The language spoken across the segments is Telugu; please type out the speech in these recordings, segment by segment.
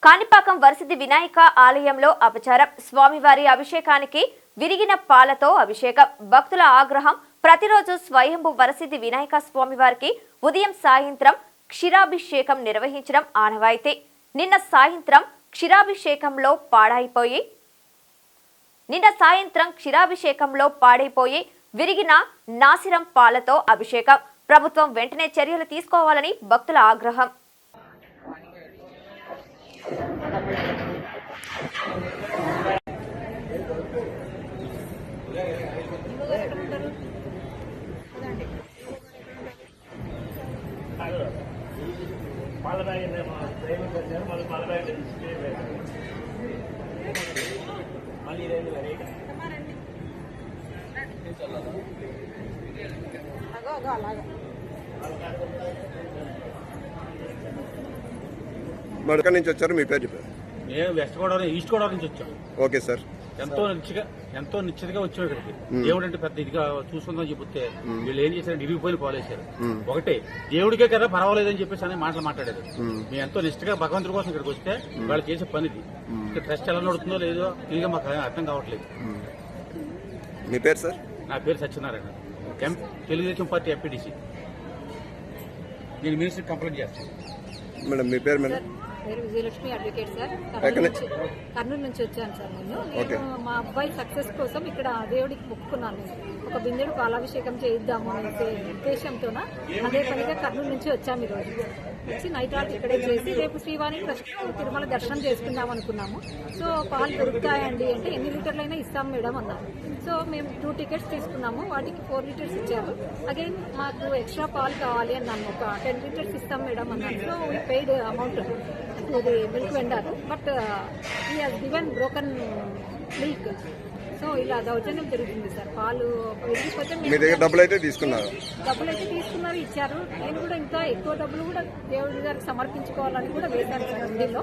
కాణిపాకం వరసిద్ధి వినాయక ఆలయంలో అపచారం. స్వామివారి అభిషేకానికి విరిగిన పాలతో అభిషేకం. భక్తుల ఆగ్రహం. ప్రతిరోజు స్వయంభు వరసిద్ధి వినాయక స్వామివారికి ఉదయం సాయంత్రం క్షీరాభిషేకం నిర్వహించడం ఆనవాయితీ. నిన్న సాయంత్రం క్షీరాభిషేకంలో పాడైపోయి విరిగిన నాసిరం పాలతో అభిషేకం. ప్రభుత్వం వెంటనే చర్యలు తీసుకోవాలని భక్తుల ఆగ్రహం. మరి ఎక్కడి నుంచి వచ్చారు? మీ పేరు చెప్పారు. నేను వెస్ట్ గోదావరి ఈస్ట్ గోదావరి నుంచి వచ్చాను. Okay sir. ఎంతో నిశ్చితగా వచ్చాడు ఇక్కడికి. దేవుడంటే పెద్ద ఇదిగా చూసుకుందాం చెప్తే వీళ్ళు ఏం చేశారు, ఇరిగిపోయిన పాలేశారు. ఒకటే దేవుడికే కదా పర్వాలేదని చెప్పేసి అనే మాటలు మాట్లాడారు. మేము ఎంతో నిష్ఠగా భగవంతుడి కోసం ఇక్కడికి వస్తే వాళ్ళు చేసే పనిది. ఇక్కడ ట్రస్ట్ ఎలా నడుతుందో లేదో క్లియర్గా మాకు అర్థం కావట్లేదు. మీ పేరు సార్? నా పేరు సత్యనారాయణ, తెలుగుదేశం పార్టీ ఎంపీటీసీ. నేను మినిస్టర్ కంప్లైంట్ చేస్తాను. మేడం మీ పేరు? మేడం పేరు విజయలక్ష్మి, అడ్వకేట్ సార్. కర్నూలు నుంచి వచ్చాను సార్. నేను మా అబ్బాయి సక్సెస్ కోసం ఇక్కడ దేవుడికి మొక్కుకున్నాను. ఒక బిందెడు పాలాభిషేకం చేయిద్దాము అనే ఉద్దేశంతో అదే పనిగా కర్నూలు నుంచి వచ్చాము. ఈరోజు వచ్చి నైట్ ఆల్ట్ ఇక్కడే చేసి రేపు శ్రీవాణి తిరుమల దర్శనం చేసుకుందాం అనుకున్నాము. సో పాలు దొరుకుతాయండి అంటే ఎన్ని లీటర్లైనా ఇస్తాం మేడం అన్నారు. సో మేము 2 టికెట్స్ తీసుకున్నాము. వాటికి 4 లీటర్స్ ఇచ్చారు. అగైన్ మాకు ఎక్స్ట్రా పాలు కావాలి అన్నాము. ఒక 10 లీటర్స్ ఇస్తాం మేడం అన్నారు. So we paid amount to the milk vendor, but he has given broken milk. So ఇలా దౌర్జన్యం జరుగుతుంది సార్. పాలు డబ్బులు అయితే తీసుకున్నారు, ఇచ్చారు. నేను కూడా ఇంకా ఎక్కువ డబ్బులు కూడా దేవుడి గారికి సమర్పించుకోవాలని కూడా వేశాను సార్. హుండీలో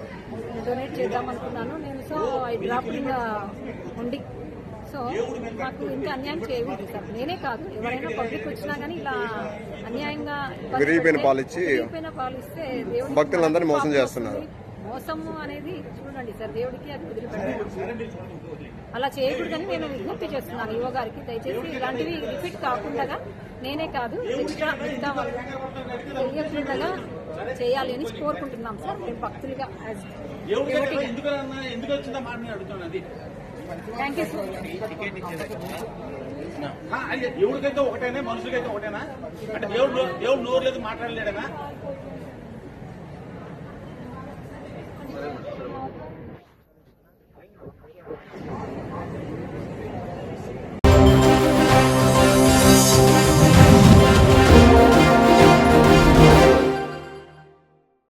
డొనేట్ చేద్దాం అనుకున్నాను నేను. So I drop in hundi. So మాకు ఇంత అన్యాయం చేయకూడదు సార్. నేనే కాదు, ఎవరైనా పబ్లిక్ వచ్చినా కానీ ఇలా అన్యాయంగా విరిగిపోయిన పాలు ఇస్తే దేవుడు భక్తులందరినీ మోసం చేస్తున్నారు. మోసము అనేది చూడండి సార్, దేవుడికి అది వదిలిపెట్టాలి. అలా చేయకూడదని నేను విజ్ఞప్తి చేస్తున్నాను యువ గారికి. దయచేసి ఇలాంటివి రిపీట్ కాకుండా నేనే కాదు ఎక్స్ట్రా తెలియకుండా చేయాలి అని కోరుకుంటున్నాం సార్. మేము భక్తులుగా థ్యాంక్ యూ సార్. దేవుడికైతే ఒకటేనా, మనుషులకైతే ఒకటేనా? అంటే దేవుడు నోరు లేదు, మాట్లాడలేడనా?